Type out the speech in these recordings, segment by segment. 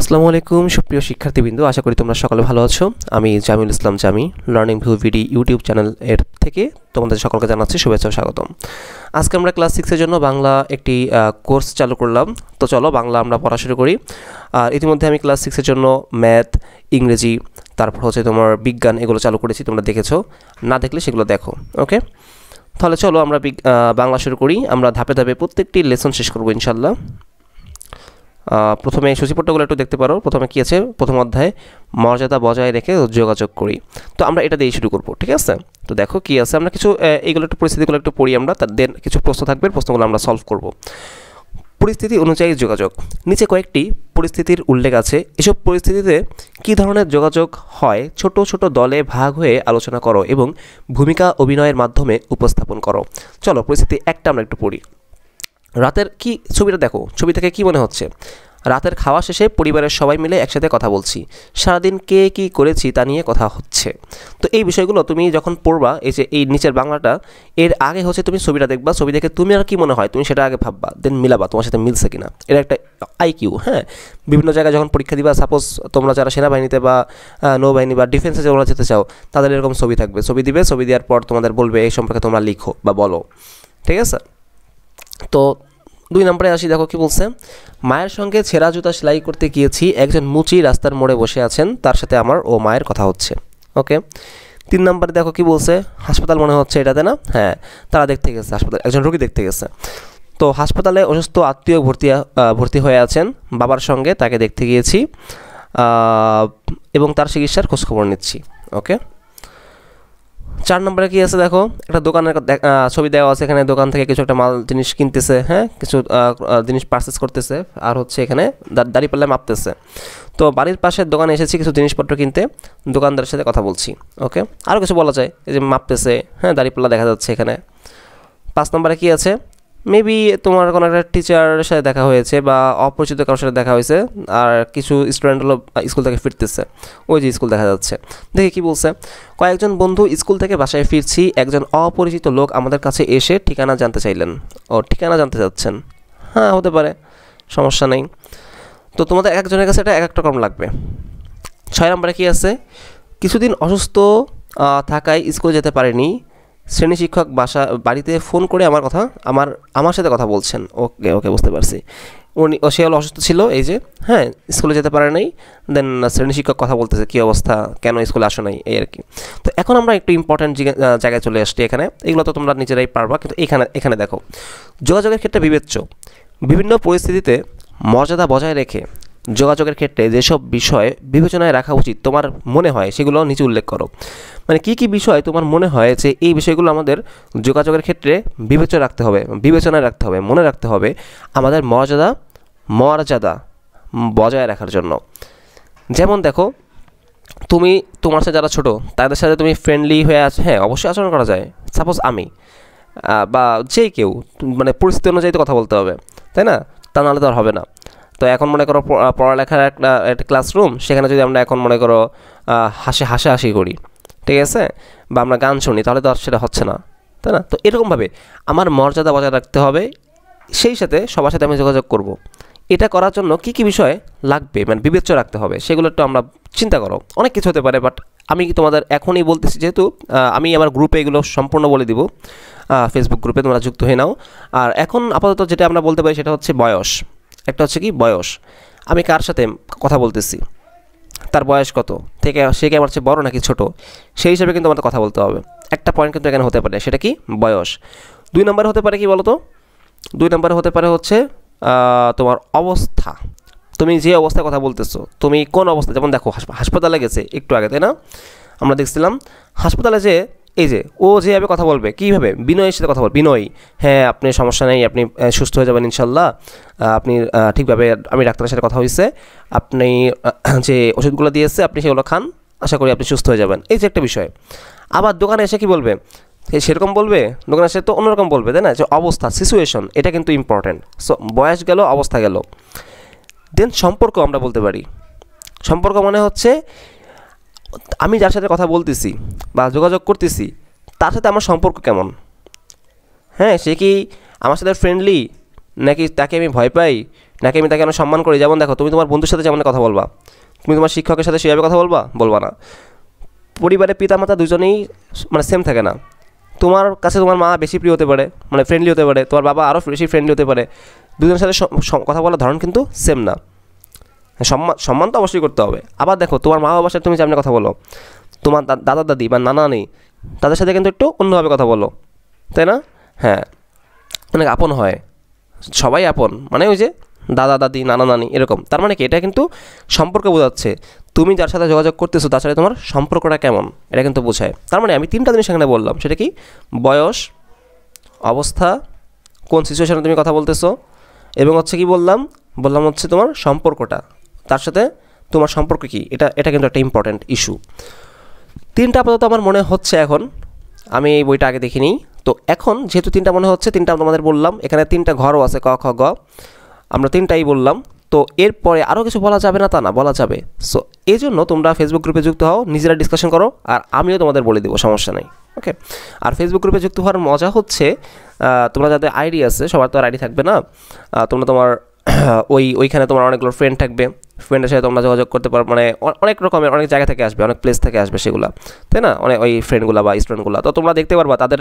আসসালামু আলাইকুম সুপ্রিয় শিক্ষার্থীবৃন্দ, আশা করি তোমরা সকলে ভালো আছো। আমি জামিউল ইসলাম জামি লার্নিং ভিউ ভিডি ইউটিউব চ্যানেল এর থেকে তোমাদের সকলকে জানাচ্ছি শুভেচ্ছা ও স্বাগতম। আজকে আমরা ক্লাস 6 এর জন্য বাংলা একটি কোর্স চালু করলাম। তো চলো বাংলা আমরা পড়া শুরু করি। আর ইতিমধ্যে আমি ক্লাস 6 এর জন্য ম্যাথ, ইংরেজি, তারপর হচ্ছে তোমার বিজ্ঞান এগুলো চালু করেছি, তোমরা দেখেছো, না দেখলে সেগুলো দেখো। ওকে, তাহলে চলো আমরা বাংলা শুরু করি। আমরা ধাপে ধাপে প্রত্যেকটি লেসন শেষ করবো ইনশাল্লাহ। প্রথমে সূচিপত্রগুলো একটু দেখতে পারো। প্রথমে কী আছে, প্রথম অধ্যায় মর্যাদা বজায় রেখে যোগাযোগ করি। তো আমরা এটা দিয়ে শুরু করবো, ঠিক আছে? তো দেখো কী আছে, আমরা কিছু এইগুলো একটু পরিস্থিতিগুলো একটু পড়ি আমরা, দেন কিছু প্রশ্ন থাকবে, প্রশ্নগুলো আমরা সলভ করব। পরিস্থিতি অনুযায়ী যোগাযোগ, নিচে কয়েকটি পরিস্থিতির উল্লেখ আছে। এসব পরিস্থিতিতে কী ধরনের যোগাযোগ হয় ছোট ছোট দলে ভাগ হয়ে আলোচনা করো এবং ভূমিকা অভিনয়ের মাধ্যমে উপস্থাপন করো। চলো পরিস্থিতি একটা আমরা একটু পড়ি। রাতের কি ছবিটা দেখো, ছবি থেকে কি মনে হচ্ছে? রাতের খাওয়া শেষে পরিবারের সবাই মিলে একসাথে কথা বলছি, সারাদিন কে কী করেছি তা নিয়ে কথা হচ্ছে। তো এই বিষয়গুলো তুমি যখন পড়বা, এই যে এই নিচের বাংলাটা, এর আগে হচ্ছে তুমি ছবিটা দেখবা, ছবি দেখে তুমি আর কি মনে হয় তুমি সেটা আগে ভাববা, দেন মিলাবা তোমার সাথে মিলছে কিনা। এটা একটা আইকিউ। হ্যাঁ, বিভিন্ন জায়গায় যখন পরীক্ষা দিবা, সাপোজ তোমরা যারা সেনাবাহিনীতে বা নৌবাহিনী বা ডিফেন্সে তোমরা যেতে চাও, তাদের এরকম ছবি থাকবে, ছবি দিবে, ছবি দেওয়ার পর তোমাদের বলবে এই সম্পর্কে তোমরা লিখো বা বলো, ঠিক আছে? তো 2 নম্বরে আসি, দেখো কি বলছে। মায়ের সঙ্গে ছেঁড়া জুতা সেলাই করতে গিয়েছি, একজন মুচি রাস্তার মোড়ে বসে আছেন, তার সাথে আমার ও মায়ের কথা হচ্ছে। ওকে, 3 নম্বরে দেখো কি বলছে। হাসপাতাল মনে হচ্ছে এটাতে, না? হ্যাঁ, তারা দেখতে গেছে, হাসপাতাল একজন রোগী দেখতে গেছে। তো হাসপাতালে অসুস্থ আত্মীয় ভর্তি হয়ে আছেন, বাবার সঙ্গে তাকে দেখতে গিয়েছি এবং তার চিকিৎসার খোঁজখবর নিচ্ছি। ওকে, 4 নম্বরে কি আছে দেখো, একটা দোকানের ছবি দেওয়া আছে, এখানে দোকান থেকে কিছু একটা মাল জিনিস কিনতেছে, হ্যাঁ, কিছু জিনিস পারচেস করতেছে, আর হচ্ছে এখানে দাঁড়িপাল্লায় মাপতেছে। তো বাড়ির পাশের দোকানে এসেছি কিছু জিনিসপত্র কিনতে, দোকানদারের সাথে কথা বলছি। ওকে, আরও কিছু বলা যায়, এই যে মাপতেছে, হ্যাঁ, দাঁড়িপাল্লা দেখা যাচ্ছে এখানে। 5 নম্বরে কি আছে, মেবি তোমার কোনো একটা টিচারের সাথে দেখা হয়েছে বা অপরিচিত কারোর সাথে দেখা হয়েছে, আর কিছু স্টুডেন্ট হলো স্কুল থেকে ফিরতেছে, ওই যে স্কুল দেখা যাচ্ছে। দেখে কি বলছে, কয়েকজন বন্ধু স্কুল থেকে বাসায় ফিরছি, একজন অপরিচিত লোক আমাদের কাছে এসে ঠিকানা জানতে চাইলেন। ও ঠিকানা জানতে চাচ্ছেন, হ্যাঁ হতে পারে, সমস্যা নেই। তো তোমাদের একজনের কাছে এটা এক একটা রকম লাগবে। 6 নম্বরে কি আছে, কিছুদিন অসুস্থ থাকায় স্কুলে যেতে পারেনি, শ্রেণী শিক্ষক বাড়িতে ফোন করে আমার সাথে কথা বলছেন। ওকে ওকে, বুঝতে পারছি, সে হলো অসুস্থ ছিল, এই যে, হ্যাঁ, স্কুলে যেতে পারে নাই, দেন শ্রেণী শিক্ষক কথা বলতেছে কী অবস্থা, কেন স্কুলে আসো নাই, এই আর কি। তো এখন আমরা একটু ইম্পর্ট্যান্ট জায়গায় চলে আসছি এখানে, এগুলো তো তোমরা নিজেরাই পারবা, কিন্তু এখানে দেখো, যোগাযোগের ক্ষেত্রে বিবেচ্য বিভিন্ন পরিস্থিতিতে মর্যাদা বজায় রেখে যোগাযোগের ক্ষেত্রে যেসব বিষয় বিবেচনায় রাখা উচিত তোমার মনে হয় সেগুলো নিচে উল্লেখ করো। মানে কী কী বিষয় তোমার মনে হয় যে এই বিষয়গুলো আমাদের যোগাযোগের ক্ষেত্রে বিবেচনায় রাখতে হবে, মনে রাখতে হবে আমাদের মর্যাদা বজায় রাখার জন্য। যেমন দেখো, তোমার সাথে যারা ছোটো তাদের সাথে তুমি ফ্রেন্ডলি হয়ে আছো, হ্যাঁ অবশ্যই আচরণ করা যায়। সাপোজ আমি বা যে কেউ, মানে পরিস্থিতি অনুযায়ী তো কথা বলতে হবে, তাই না? তা নাহলে তো আর হবে না। তো এখন মনে করো পড়ালেখার একটা ক্লাসরুম, সেখানে যদি আমরা এখন মনে করো হাসাহাসি করি, ঠিক আছে, বা আমরা গান শুনি, তাহলে তো আর সেটা হচ্ছে না, তাই না? তো এরকমভাবে আমার মর্যাদা বজায় রাখতে হবে, সেই সাথে সবার সাথে আমি যোগাযোগ করব। এটা করার জন্য কী কী বিষয় লাগবে, মানে বিবেচ্য রাখতে হবে, সেগুলো একটু আমরা চিন্তা করো। অনেক কিছু হতে পারে, বাট আমি তোমাদের এখনই বলতেছি, যেহেতু আমি আমার গ্রুপে এগুলো সম্পূর্ণ বলে দিব, ফেসবুক গ্রুপে তোমরা যুক্ত হয়ে নাও। আর এখন আপাতত যেটা আমরা বলতে পারি সেটা হচ্ছে বয়স। একটা হচ্ছে কি বয়স, আমি কার সাথে কথা বলতেছি, তার বয়স কত, থেকে সে কি আমার চেয়ে বড় নাকি ছোট, সেই হিসাবে কিন্তু আমাদের কথা বলতে হবে। একটা পয়েন্ট কিন্তু এখানে হতে পারে, সেটা কি বয়স। 2 নম্বরে হতে পারে কি বলো তো, 2 নম্বরে হতে পারে হচ্ছে তোমার অবস্থা, তুমি যে অবস্থায় কথা বলতেছো, তুমি কোন অবস্থা। যেমন দেখো, হাসপাতালে গেছে একটু আগে, তাই না? আমরা দেখছিলাম হাসপাতালে যে এই যে ও যেভাবে কথা বলবে, কীভাবে বিনয়ের সাথে কথা বলবে, বিনয়, হ্যাঁ আপনি সমস্যা নেই, আপনি সুস্থ হয়ে যাবেন ইনশাল্লাহ, আপনি ঠিকভাবে, আমি ডাক্তারের সাথে কথা হয়েছে, আপনি যে ওষুধগুলো দিয়েছে আপনি সেগুলো খান, আশা করি আপনি সুস্থ হয়ে যাবেন, এই যে একটা বিষয়। আবার দোকানে এসে কি বলবে, সেরকম বলবে, দোকানে এসে তো অন্যরকম বলবে, তাই না? যে অবস্থা, সিচুয়েশন, এটা কিন্তু ইম্পর্ট্যান্ট। সো বয়স গেল, অবস্থা গেল, দেন সম্পর্ক আমরা বলতে পারি। সম্পর্ক মানে হচ্ছে আমি যার সাথে কথা বলতেছি বা যোগাযোগ করতেছি, তার সাথে আমার সম্পর্ক কেমন, হ্যাঁ, সে কি আমার সাথে ফ্রেন্ডলি নাকি তাকে আমি ভয় পাই, নাকি আমি তাকে অনেক সম্মান করি। যেমন দেখো, তুমি তোমার বন্ধুর সাথে যেমন কথা বলবা, তুমি তোমার শিক্ষকের সাথে সেভাবে কথা বলবা না। পরিবারে পিতামাতা দুজনেই মানে সেম থাকে না। তোমার কাছে তোমার মা বেশি প্রিয় হতে পারে, মানে ফ্রেন্ডলি হতে পারে, তোমার বাবা আরও বেশি ফ্রেন্ডলি হতে পারে। দুজনের সাথে কথা বলার ধরন কিন্তু সেম না। সম্মান তো অবশ্যই করতে হবে। আবার দেখো, তোমার মা বাবার সাথে তুমি যেমন কথা বলো, তোমার দাদা দাদি বা নানা নেই, তাদের সাথে কিন্তু একটু অন্যভাবে কথা বলো, তাই না? হ্যাঁ, অনেক আপন হয়, সবাই আপন, মানে ওই যে দাদা দাদি নানা নানি এরকম। তার মানে কি, এটা কিন্তু সম্পর্ক বোঝাচ্ছে। তুমি যার সাথে যোগাযোগ করতেছো তার সাথে তোমার সম্পর্কটা কেমন, এটা কিন্তু বোঝায়। তার মানে আমি 3টা জিনিস এখানে বললাম, সেটা কি? বয়স, অবস্থা, কোন সিচুয়েশনে তুমি কথা বলতেছো, এবং হচ্ছে কি বললাম হচ্ছে তোমার সম্পর্কটা, তার সাথে তোমার সম্পর্ক কি, এটা কিন্তু একটা ইম্পর্ট্যান্ট ইস্যু। 3টা আপাতত আমার মনে হচ্ছে এখন, আমি এই বইটা আগে দেখিনি তো। এখন যেহেতু 3টা মনে হচ্ছে, 3টা তোমাদের বললাম, এখানে 3টা ঘরও আছে, ক খ গ, আমরা 3টাই বললাম। তো এরপরে আরও কিছু বলা যাবে না তা না, বলা যাবে। সো এই জন্য তোমরা ফেসবুক গ্রুপে যুক্ত হও, নিজেরা ডিসকাশন করো, আর আমিও তোমাদের বলে দেবো, সমস্যা নেই। ওকে। আর ফেসবুক গ্রুপে যুক্ত হওয়ার মজা হচ্ছে, তোমরা যাদের আইডি আছে, সবার তো আর আইডি থাকবে না, তোমরা তোমার ওইখানে তোমার অনেকগুলো ফ্রেন্ড থাকবে, ফ্রেন্ডের সাথে তোমরা যোগাযোগ করতে পারো, মানে অনেক রকমের অনেক জায়গা থেকে আসবে, অনেক প্লেস থেকে আসবে সেগুলো, তাই না? অনেক ওই ফ্রেন্ডগুলো বা স্টুডেন্টগুলো, তো তোমরা দেখতে পারবা তাদের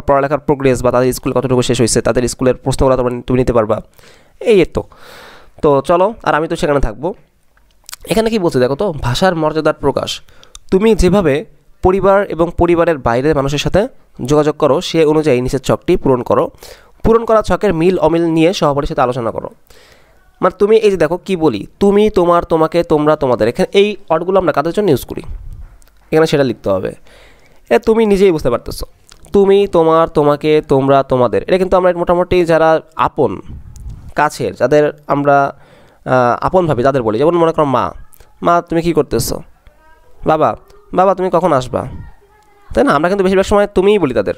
পড়ালেখার প্রোগ্রেস বা তাদের স্কুল কতটুকু শেষ হয়েছে, তাদের স্কুলের প্রশ্নগুলো তুমি নিতে পারবা। এই তো চলো, আর আমি তো সেখানে থাকবো। এখানে কি বলছে দেখো তো, ভাষার মর্যাদার প্রকাশ। তুমি যেভাবে পরিবার এবং পরিবারের বাইরের মানুষের সাথে যোগাযোগ করো, সে অনুযায়ী নিচের ছকটি পূরণ করা ছকের মিল অমিল নিয়ে সহপাঠীর সাথে আলোচনা করো। মানে তুমি এই যে দেখো কি বলি, তুমি, তোমার, তোমাকে, তোমরা, তোমাদের, এখানে এই ওয়ার্ডগুলো আমরা কাদের জন্য ইউজ করি, এখানে সেটা লিখতে হবে। এটা তুমি নিজেই বুঝতে পারতেছো, তুমি, তোমার, তোমাকে, তোমরা, তোমাদের, এটা কিন্তু আমরা মোটামুটি যারা আপন কাছের, যাদের আমরা আপন ভাবি তাদের বলি। যেমন মনে করো মা তুমি কি করতেছো, বাবা তুমি কখন আসবা, তাই না? আমরা কিন্তু বেশিরভাগ সময় তুমিই বলি তাদের।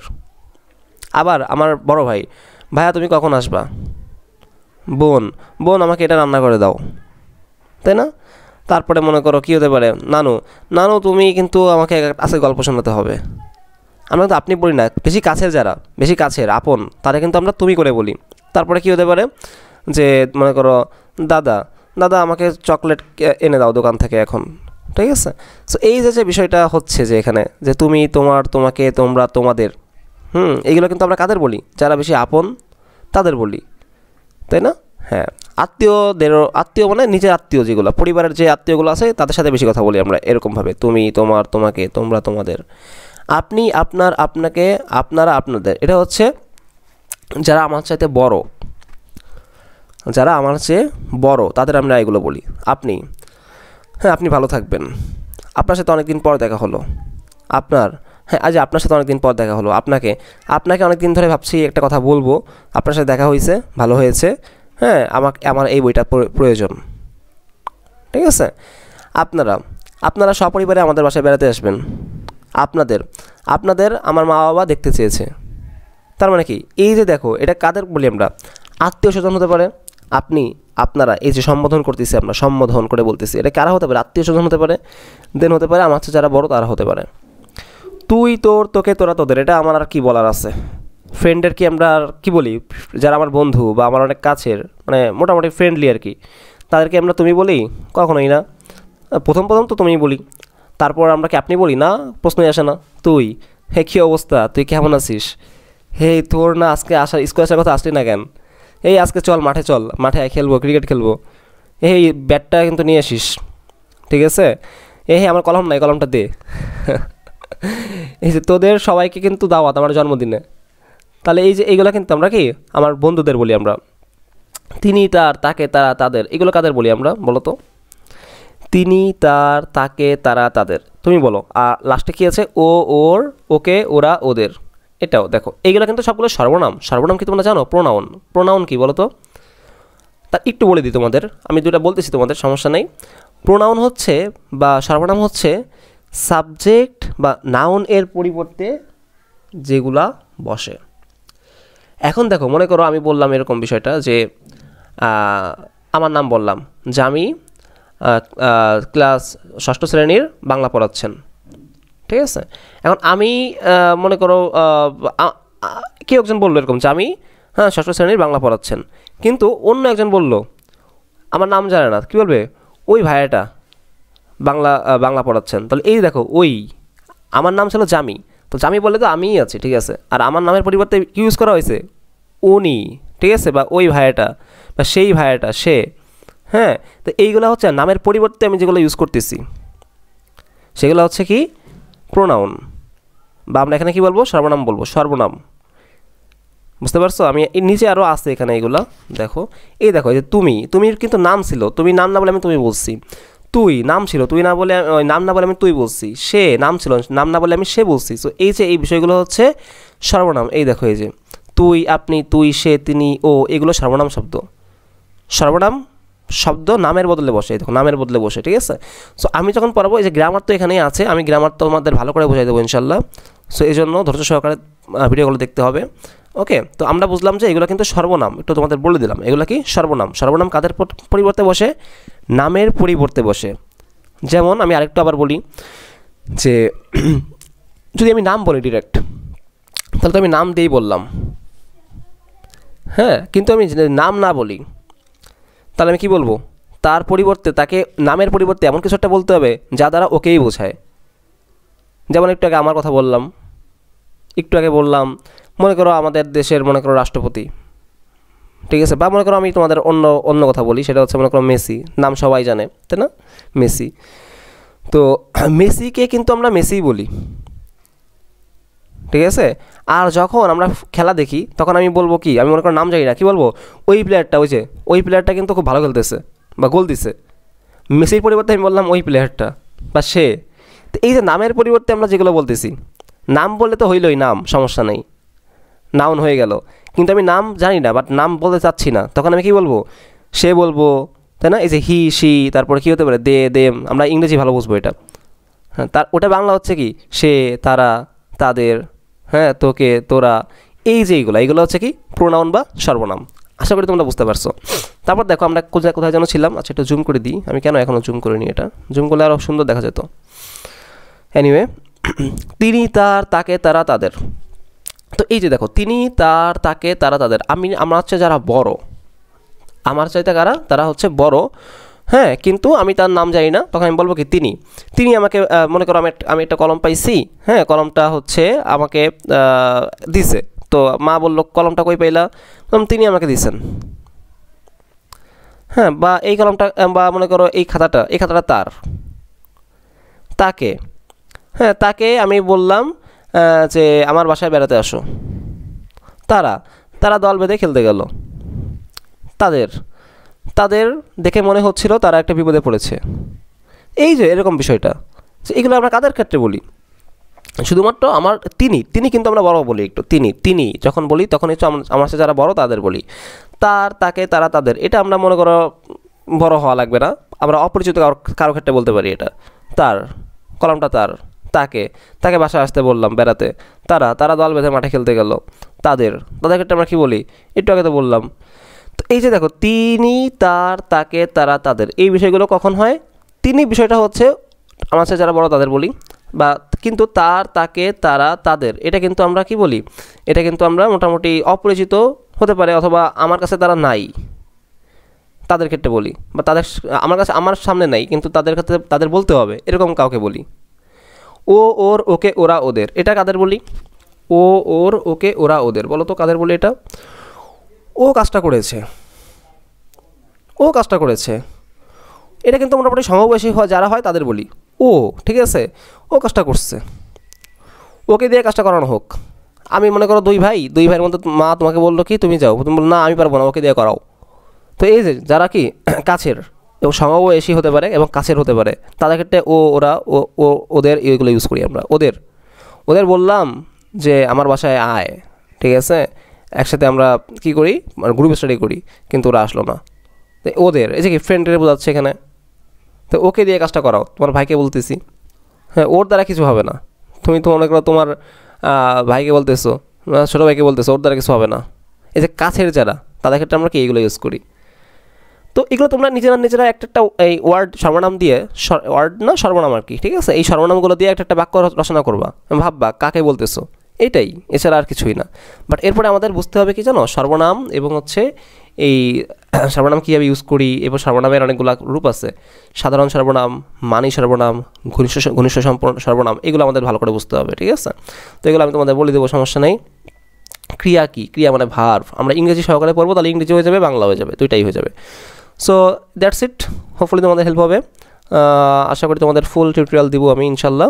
আবার আমার বড় ভাইয়া তুমি কখন আসবা, বোন আমাকে এটা রান্না করে দাও, তাই না? তারপরে মনে করো কী হতে পারে, নানু তুমি কিন্তু আমাকে আজকে গল্প শোনাতে হবে। আমরা কিন্তু আপনি বলি না, বেশি কাছের আপন তারা কিন্তু আমরা তুমি করে বলি। তারপরে কী হতে পারে, যে মনে করো দাদা আমাকে চকলেট এনে দাও দোকান থেকে এখন, ঠিক আছে? সো এই যে বিষয়টা হচ্ছে, যে এখানে যে তুমি, তোমার, তোমাকে, তোমরা, তোমাদের, এইগুলো কিন্তু আমরা কাদের বলি, যারা বেশি আপন তাদের বলি, তাই না? হ্যাঁ, আত্মীয় মানে নিজের আত্মীয়, যেগুলো পরিবারের যে আত্মীয়গুলো আছে তাদের সাথে বেশি কথা বলি আমরা এরকমভাবে, তুমি, তোমার, তোমাকে, তোমরা, তোমাদের। আপনি, আপনার, আপনাকে, আপনারা, আপনাদের, এটা হচ্ছে যারা আমার চাইতে বড়, তাদের আমরা এগুলো বলি। আপনি, হ্যাঁ আপনি ভালো থাকবেন, আপনার সাথে অনেক দিন পর দেখা হলো। আপনার সাথে অনেক দিন পর দেখা হলো। আপনাকে অনেক দিন ধরে ভাবছি একটা কথা বলবো, আপনার সাথে দেখা হয়েছে, ভালো হয়েছে, হ্যাঁ আমার এই বইটা প্রয়োজন, ঠিক আছে? আপনারা সপরিবারে আমাদের বাসায় বেড়াতে আসবেন। আপনাদের আমার মা বাবা দেখতে চেয়েছে। তার মানে কি, এই যে দেখো, এটা কাদের বলি আমরা, আত্মীয় স্বজন হতে পারে। আপনারা এই যে সম্বোধন করতেছি, আমরা সম্বোধন করে বলতেছি, এটা কারা হতে পারে, আত্মীয় স্বজন হতে পারে, দেন হতে পারে আমার হচ্ছে যারা বড় তারা হতে পারে। তুই, তোর, তোকে, তোরা, তোদের, এটা আমার আর কি বলার আছে। ফ্রেন্ডের কি আমরা আর কি বলি, যারা আমার বন্ধু বা আমার অনেক কাছের, মানে মোটামুটি ফ্রেন্ডলি আর কি, তাদেরকে আমরা তুমি বলি? কখনোই না। প্রথম তো তুমিই বলি, তারপর আমরা কি আপনি বলি না, প্রশ্নই আসে না। তুই, হে কী অবস্থা, তুই কেমন আছিস, হে তোর না আজকে স্কুল আসার কথা, আসলি না কেন, এই আজকে মাঠে খেলবো, ক্রিকেট খেলবো, এই ব্যাটটা কিন্তু নিয়ে আসিস, ঠিক আছে? আমার কলম নাই, কলমটা দে। এই যে তোদের সবাইকে কিন্তু দাওয়াত আমার জন্মদিনে। তাহলে এই যে এইগুলো কিন্তু আমরা কি আমার বন্ধুদের বলি আমরা। তিনি, তার, তাকে, তারা, তাদের, এগুলো কাদের বলি আমরা বলো তো? তিনি, তার, তাকে, তারা, তাদের। তুমি বলো। আর লাস্টে কী আছে? ও, ওর, ওকে, ওরা, ওদের। এটাও দেখো, এইগুলো কিন্তু সবগুলো সর্বনাম কি তোমরা জানো? প্রোনাউন কি বলো তো? তার একটু বলে দিই তোমাদের, আমি দুটা বলতেছি তোমাদের, সমস্যা নেই। প্রোনাউন হচ্ছে বা সর্বনাম হচ্ছে সাবজেক্ট বা নাউন এর পরিবর্তে যেগুলা বসে। এখন দেখো, মনে করো আমি বললাম এরকম বিষয়টা যে আমার নাম বললাম যে আমি ক্লাস 6ষ্ঠ শ্রেণীর বাংলা পড়াচ্ছেন, ঠিক আছে? এখন আমি মনে করো কেউ একজন বললো এরকম যে আমি হ্যাঁ, ষষ্ঠ শ্রেণীর বাংলা পড়াচ্ছেন। কিন্তু অন্য একজন বলল আমার নাম জানে না, কী বলবে? ওই ভাইয়াটা বাংলা পড়াচ্ছেন। তাহলে এই দেখো, ওই আমার নাম ছিল জামি, তো জামি বললে তো আমিই আছি, ঠিক আছে? আর আমার নামের পরিবর্তে কি ইউজ করা হয়েছে? উনি, ঠিক আছে? বা ওই ভাইয়াটা, বা সেই ভাইয়াটা, সে। হ্যাঁ, তো এইগুলো হচ্ছে নামের পরিবর্তে আমি যেগুলো ইউজ করতেছি সেগুলো হচ্ছে কি প্রোনাউন, বা আমরা এখানে কি বলবো? সর্বনাম বলবো, সর্বনাম। বুঝতে পারছো? আমি এই নিচে আরও আছে এখানে এইগুলা দেখো। এই দেখো, এই যে তুমির কিন্তু নাম ছিল, তুমি নাম না বলে আমি তুমি বলছি। তুই নাম ছিল, তুই না বলে নাম না বলে আমি তুই বলছি। সে নাম ছিল, নাম না বলে আমি সে বলছি। সো এই যে এই বিষয়গুলো হচ্ছে সর্বনাম। এই দেখো, এই যে তুই, আপনি, তুই, সে, তিনি, ও, এগুলো সর্বনাম শব্দ। সর্বনাম শব্দ নামের বদলে বসে, দেখো নামের বদলে বসে, ঠিক আছে? সো আমি যখন পড়াবো, এই যে গ্রামার তো এখানেই আছে, আমি গ্রামার তো তোমাদের ভালো করে বোঝাই দেবো ইনশাল্লাহ। সো এই জন্য ধৈর্য সহকারে ভিডিওগুলো দেখতে হবে। ওকে, তো আমরা বুঝলাম যে এগুলো কিন্তু সর্বনাম, একটু তোমাদের বলে দিলাম এগুলো কি সর্বনাম। সর্বনাম কাদের পরিবর্তে বসে? নামের পরিবর্তে বসে। যেমন আমি আরেকটু আবার বলি যে যদি আমি নাম বলি ডিরেক্ট, তাহলে তো আমি নাম দিয়েই বললাম, হ্যাঁ। কিন্তু আমি নাম না বলি, তাহলে আমি কি বলবো? তার পরিবর্তে, তাকে নামের পরিবর্তে এমন কিছু একটা বলতে হবে যা দ্বারা ওকেই বোঝায়। যেমন একটু আগে আমার কথা বললাম, একটু আগে বললাম, মনে করো আমাদের দেশের মনে করো রাষ্ট্রপতি, ঠিক আছে? বা মনে করো আমি তোমাদের অন্য কথা বলি, সেটা হচ্ছে মনে করো মেসি, নাম সবাই জানে, তাই না? মেসি। তো মেসিকে কিন্তু আমরা মেসিই বলি, ঠিক আছে? আর যখন আমরা খেলা দেখি তখন আমি বলবো কি, আমি মনে করো নাম জানি না, কি বলবো? ওই প্লেয়ারটা, ওই প্লেয়ারটা কিন্তু খুব ভালো খেলতেছে বা গোল দিছে। মেসির পরিবর্তে আমি বললাম ওই প্লেয়ারটা বা সে। তো এই যে নামের পরিবর্তে আমরা যেগুলো বলতেছি, নাম বললে তো হইলই, নাম, সমস্যা নেই, নাউন হয়ে গেল। কিন্তু আমি নাম জানি না, বাট নাম বলতে চাচ্ছি না, তখন আমি কি বলবো? সে বলবো, তাই না? এই যে হি, সি, তারপরে কী হতে পারে? দে, দেম। আমরা ইংরেজি ভালো বুঝবো এটা, হ্যাঁ। তার ওটা বাংলা হচ্ছে কি? সে, তারা, তাদের, হ্যাঁ, তোকে, তোরা। এই যে এইগুলো হচ্ছে কি প্রোনাউন বা সর্বনাম। আশা করি তোমরা বুঝতে পারছো। তারপর দেখো আমরা কোথায় যেন ছিলাম। আচ্ছা, একটু জুম করে দিই, আমি কেন এখনও জুম করিনি, এটা জুম করলে আরও সুন্দর দেখা যেত। এনিওয়ে, তিনি, তার, তাকে, তারা, তাদের। তো এই যে দেখো, তিনি, তার, তাকে, তারা, তাদের। আমার হচ্ছে যারা বড়, আমার চাইতে কারা? তারা হচ্ছে বড়, হ্যাঁ। কিন্তু আমি তার নাম জানি না, তখন আমি বলবো কি তিনি আমাকে, মনে করো আমি একটা কলম পাইছি, হ্যাঁ, কলমটা হচ্ছে আমাকে দিছে। তো মা বললো কলমটা কই পাইলা? তিনি আমাকে দিছেন, হ্যাঁ। বা এই কলমটা, বা মনে করো এই খাতাটা তার, তাকে, হ্যাঁ, তাকে আমি বললাম যে আমার বাসায় বেড়াতে আসো। তারা দল বেঁধে খেলতে গেল। তাদের দেখে মনে হচ্ছিল তারা একটা বিপদে পড়েছে। এই যে এরকম বিষয়টা, এগুলো আমরা কাদের ক্ষেত্রে বলি? শুধুমাত্র আমার তিনি কিন্তু আমরা বড় বলি একটু, তিনি যখন বলি তখন একটু আমার সাথে যারা বড় তাদের বলি। তার, তাকে, তারা, তাদের, এটা আমরা মনে করো বড় হওয়া লাগবে না, আমরা অপরিচিত কারো ক্ষেত্রে বলতে পারি এটা। তার, কলমটা তার। তাকে বাসায় আসতে বললাম বেড়াতে। তারা দল বেঁধে মাঠে খেলতে গেল। তাদের ক্ষেত্রে আমরা কী বলি? একটু আগে তো বললাম। তো এই যে দেখো, তিনি, তার, তাকে, তারা, তাদের, এই বিষয়গুলো কখন হয়? তিনি বিষয়টা হচ্ছে আমার সাথে যারা বড় তাদের বলি, বা কিন্তু তার, তাকে, তারা, তাদের, এটা কিন্তু আমরা কি বলি? এটা কিন্তু আমরা মোটামুটি অপরিচিত হতে পারে, অথবা আমার কাছে তারা নাই, তাদের ক্ষেত্রে বলি। বা আমার সামনে নাই, কিন্তু তাদের ক্ষেত্রে তাদের বলতে হবে, এরকম কাউকে বলি। ও, ওর, ওকে, ওরা, ওদের, এটা কাদের বলি? ও, ওর, ওকে, ওরা, ওদের। বলো তো কাদের বলি এটা? ও কাজটা করেছে, এটা কিন্তু মোটামুটি সমবয়সী যারা হয় তাদের বলি ও, ঠিক আছে? ও কাজটা করছে, ওকে দিয়ে কাজটা করানো হোক। আমি মনে করো দুই ভাইয়ের মধ্যে মা তোমাকে বললো কি তুমি যাও, তুমি বললো না আমি পারবো না, ওকে দিয়ে করাও। তো এই যে যারা কি কাছের এবং সমবয়সী হতে পারে এবং কাছের হতে পারে, তাদের ক্ষেত্রে ও, ওরা, ও, ওদের, এইগুলো ইউজ করি আমরা। ওদের বললাম যে আমার বাসায় আয়, ঠিক আছে? একসাথে আমরা কি করি, গ্রুপ স্টাডি করি, কিন্তু ওরা আসলো না। তো ওদের, এই যে কি ফ্রেন্ডের বোঝাচ্ছে এখানে। তো ওকে দিয়ে কাজটা করাও, তোমার ভাইকে বলতেছি, হ্যাঁ। ওর দ্বারা কিছু হবে না, তুমি তো মনে করো তোমার ভাইকে বলতেছো, ছোটো ভাইকে বলতেছো, ওর দ্বারা কিছু হবে না। এই যে কাছের যারা, তাদের ক্ষেত্রে আমরা কি এইগুলো ইউজ করি। তো এগুলো তোমরা নিজেরা একটা এই ওয়ার্ড সর্বনাম দিয়ে, সর্বনাম আর কি, ঠিক আছে? এই সর্বনামগুলো দিয়ে একটা বাক্য রচনা করবা, ভাববা কাকে বলতেছো। এটাই, এছাড়া আর কিছুই না। বাট এরপরে আমাদের বুঝতে হবে কি জানো, সর্বনাম এবং হচ্ছে এই সর্বনাম কীভাবে ইউজ করি, এবং সর্বনামের অনেকগুলো রূপ আছে, সাধারণ সর্বনাম, মানি সর্বনাম, ঘনিষ্ঠ সর্বনাম, এগুলো আমাদের ভালো করে বুঝতে হবে, ঠিক আছে? তো এগুলো আমি তোমাদের বলে দেবো, সমস্যা নেই। ক্রিয়া কি? ক্রিয়া মানে ভার্ব। আমরা ইংরেজি সহকারে পড়বো, তাহলে ইংরেজি হয়ে যাবে, বাংলা হয়ে যাবে, দুইটাই হয়ে যাবে। সো দ্যাটস ইট, হোপফুলি তোমাদের হেল্প হবে। আশা করি তোমাদের ফুল টিউটোরিয়াল দিব আমি ইনশাল্লাহ।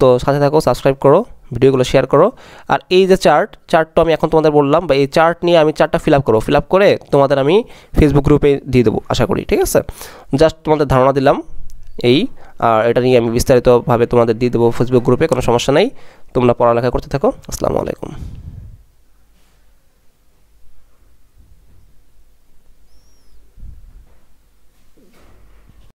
তো সাথে থাকো, সাবস্ক্রাইব করো, ভিডিওগুলো শেয়ার করো। আর এই যে চার্টটা আমি এখন তোমাদের বললাম, বা এই চার্ট নিয়ে আমি চার্টটা ফিল আপ করে তোমাদের আমি ফেসবুক গ্রুপে দিয়ে দেবো আশা করি, ঠিক আছে? জাস্ট তোমাদের ধারণা দিলাম এই, আর এটা নিয়ে আমি বিস্তারিতভাবে তোমাদের দিয়ে দেবো ফেসবুক গ্রুপে, কোনো সমস্যা নেই। তোমরা পড়ালেখা করতে থাকো। আসসালামু আলাইকুম।